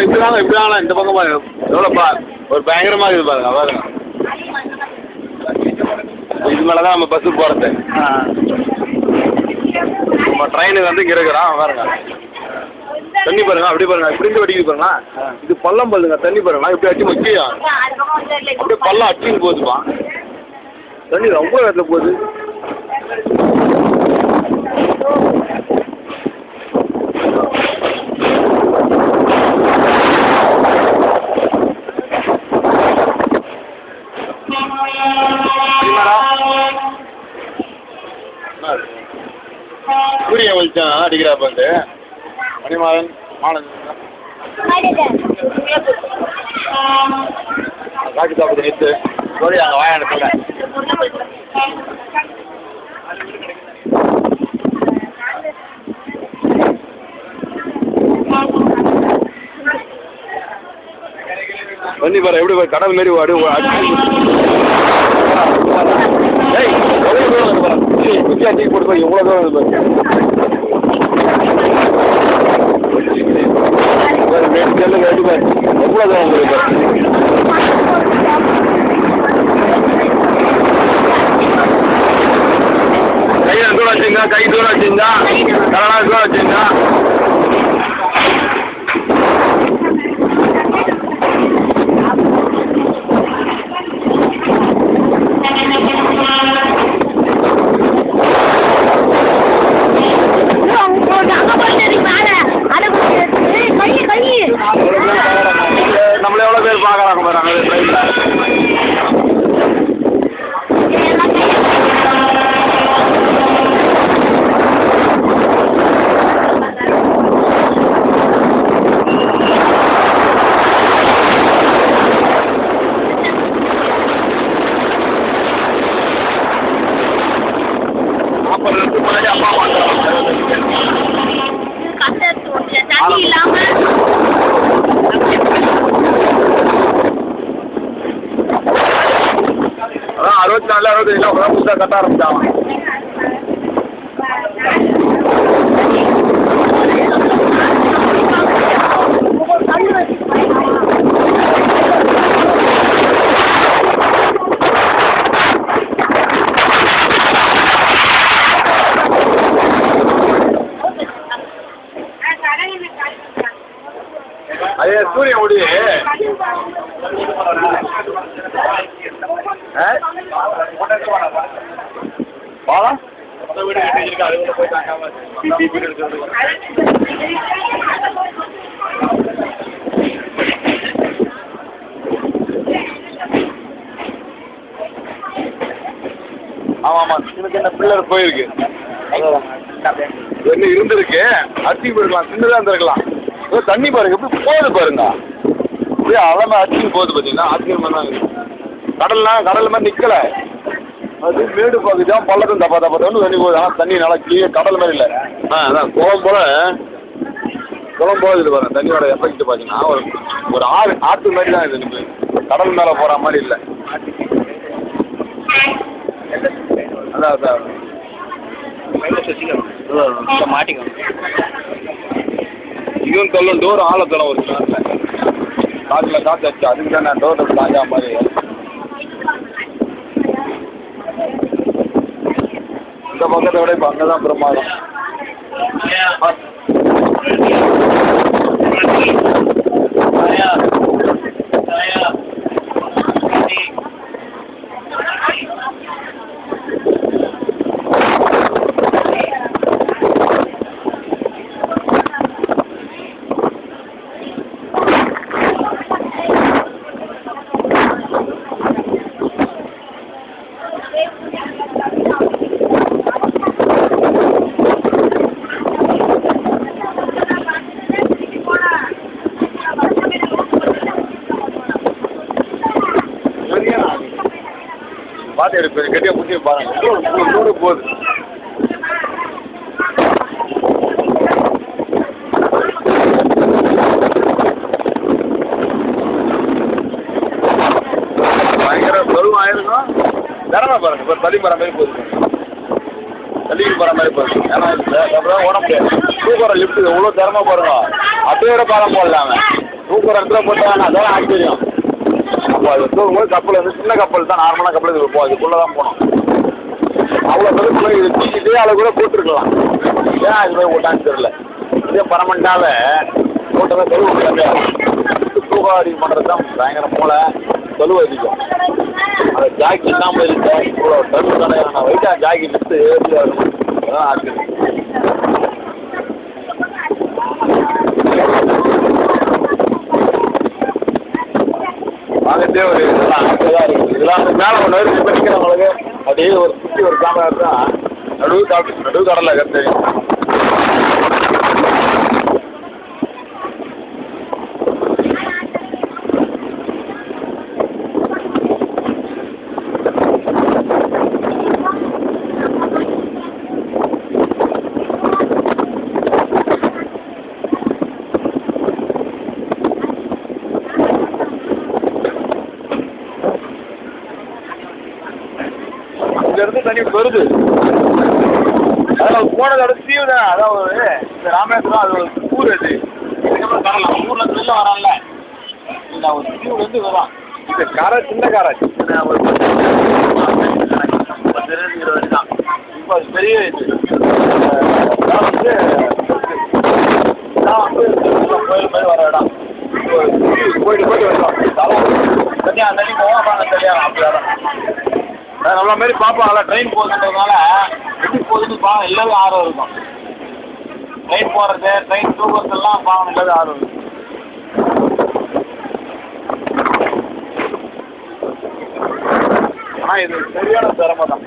இப்படி வாங்கலாம் இந்த பக்கம் பாருங்க எவ்வளோ ஒரு பயங்கரமாக இருக்குது பாருங்க பாருங்க. இது மேலே தான் நம்ம பஸ்ஸுக்கு போகிறது. நம்ம ட்ரெயினுக்கு வந்து இங்கே இருக்கிறோம் பாருங்க. தண்ணி பாருங்க அப்படி பாருங்க இப்படி வடிக்குது பாருங்களா. இது பள்ளம் பாருங்க தண்ணி பாருங்களா இப்படி அடிச்சு முக்கியம் அப்படியே பள்ளம் அடிச்சுன்னு போகுதுப்பா. தண்ணி ரொம்ப இடத்துல போகுது. சூரிய வெளிச்சம் அடிக்கிறாப்பண்டு மணிமாறன் மாலன் காக்கி சாப்பிட்டு நிறுத்து சோழி அங்கே வாயாண்டத்தில் தண்ணி பாரு எப்படி கடல் மாரி வாடு எவ்வளோ தூரம் பாரு குச்சி அடிச்சு போட்டு பாரு எவ்வளோ தூரம் பாரு செல்லு கட்டி பாரு எவ்வளோ தூரம் உங்களுக்கு பாரு. கையை தூரம் வச்சுங்க கை தூரம் வச்சுங்க கரடா தூரம் வச்சுங்க. நம்மள எவ்வளோ பேர் பார்க்குறாங்க பாருங்க ட்ரெயினில். முன்னாடி அப்பா அதான் 64 65 அப்பதான் புதுசாக கட்ட ஆரம்பிச்சாங்க. அதே சூரிய ஒளி பாலம் வீடு கட்டி வச்சிருக்கா அது போய் தாக்காம வீடு எடுக்கிறது. ஆமாம் ஆமாம் சின்ன சின்ன பில்லர் போயிருக்கு என்ன இருந்திருக்கு அரிசி போயிருக்கலாம் சின்னதாக இருந்திருக்கலாம். தண்ணி பாருங்க எப்படி போகுது பாருங்க அப்படியே அலமை அடிச்சுன்னு போகுது பார்த்தீங்கன்னா ஆச்சரியமாக தான் இருக்குது. கடல் மாதிரி நிற்கலை அது மேடு பார்க்குதான் பள்ளத்தும் தப்பா தப்பான்னு தண்ணி போகுது. ஆனால் தண்ணி நல்லா கிளியர் கடல் மாதிரி இல்லை. அதான் குளம் போல இது பாருங்க தண்ணியோட எஃபெக்ட் பார்த்தீங்கன்னா ஒரு ஆற்று மாதிரி தான் இது கடல் மேலே போகிற மாதிரி இல்லை. அதான் மாட்டிக்கோ இதுவும் தொல்லும் டோர் ஆழத்தோட ஒரு காட்டில் காற்று வச்சு அதுக்கு தான் நான் டோர் காஞ்சா மாதிரி. இந்த பக்கத்தை விட இப்போ அங்கே தான் பிரமாதம். பார்த்து எடுப்பேன் கட்டியாக பிடிச்சி பாருங்க நூறு போகுது. பயங்கர பருவம் ஆயிருக்கும் திறமை பாருங்க இப்போ தடி மரம் மாதிரி போகுது. தள்ளிட்டு போகிற மாதிரி போயிடும். ஏன்னா அப்புறம் ஓட முடியாது. தூக்குற லிஃப்ட்டு எவ்வளோ திறமை பாருங்க. அப்படியே விட பாலம் போடலாங்க. தூக்குற இடத்துல போட்டாங்கன்னா அதான் ஆச்சரியம். அப்போ அது தூக்கும்போது கப்பல் வந்து சின்ன கப்பல் தான், நார்மலான கப்பல் இது போகும். அதுக்குள்ளே தான் போகணும். அவ்வளோ பேருக்கு போய் இது தூக்கிட்டே அதை கூட போட்டுருக்கலாம். ஏன் அது போய் போட்டான்னு தெரியல. இதே பர்மனெண்ட்டாகவே போட்டதை தொழுவு முடியாது. தூக்காடி பண்ணுறது தான் பயங்கர மூளை, தொழுவு அதிகம். அதை ஜாக்கெட் தான் போயிருக்கு. இவ்வளோ டர்வு தானே நான் வெயிட்டாக ஜாக்கெட் எடுத்து ஏற்றி வரணும். அதான் ஆச்சரியம். வாங்கிட்டே ஒரு இதெல்லாம் தான் இருக்குது. இதெல்லாம் மேலே ஒன்று வரைக்கும் படிக்கிறவங்களுக்கு அப்படியே ஒரு சுற்றி ஒரு கேமரா தான் நடுவு கடலில் தெரியும். இருந்து தண்ணி வருது. அதான் போனதோட தீவு தான். அதான் ஒரு இந்த ராமேஸ்வரம் அது ஒரு ஊர். அது இதுக்கப்புறம் கடலாம் ஊரில் வெளில வரான்ல, இந்த ஒரு தீவுலேருந்து வரான். இந்த கரை சின்ன கரை, சின்ன ஒரு 10-20 தான். இப்போ அது பெரிய இது வந்து கோயில் போய் வர இடம். போயிட்டு வருவோம். தனியாக தண்ணி போவோம். அப்புறம் தனியாக அப்படி வரோம். நம்மள மாரி பார்ப்பாங்களா ட்ரெயின் போகுதுன்றதுனால எப்படி போகுதுன்னு எல்லாமே ஆர்வம் இருக்கும். ட்ரெயின் போகிறது, ட்ரெயின் தூக்குறதெல்லாம் பார்க்கணும், எல்லாமே ஆர்வம் இருக்கும். ஆனால் இது சரியான திறமை தான்.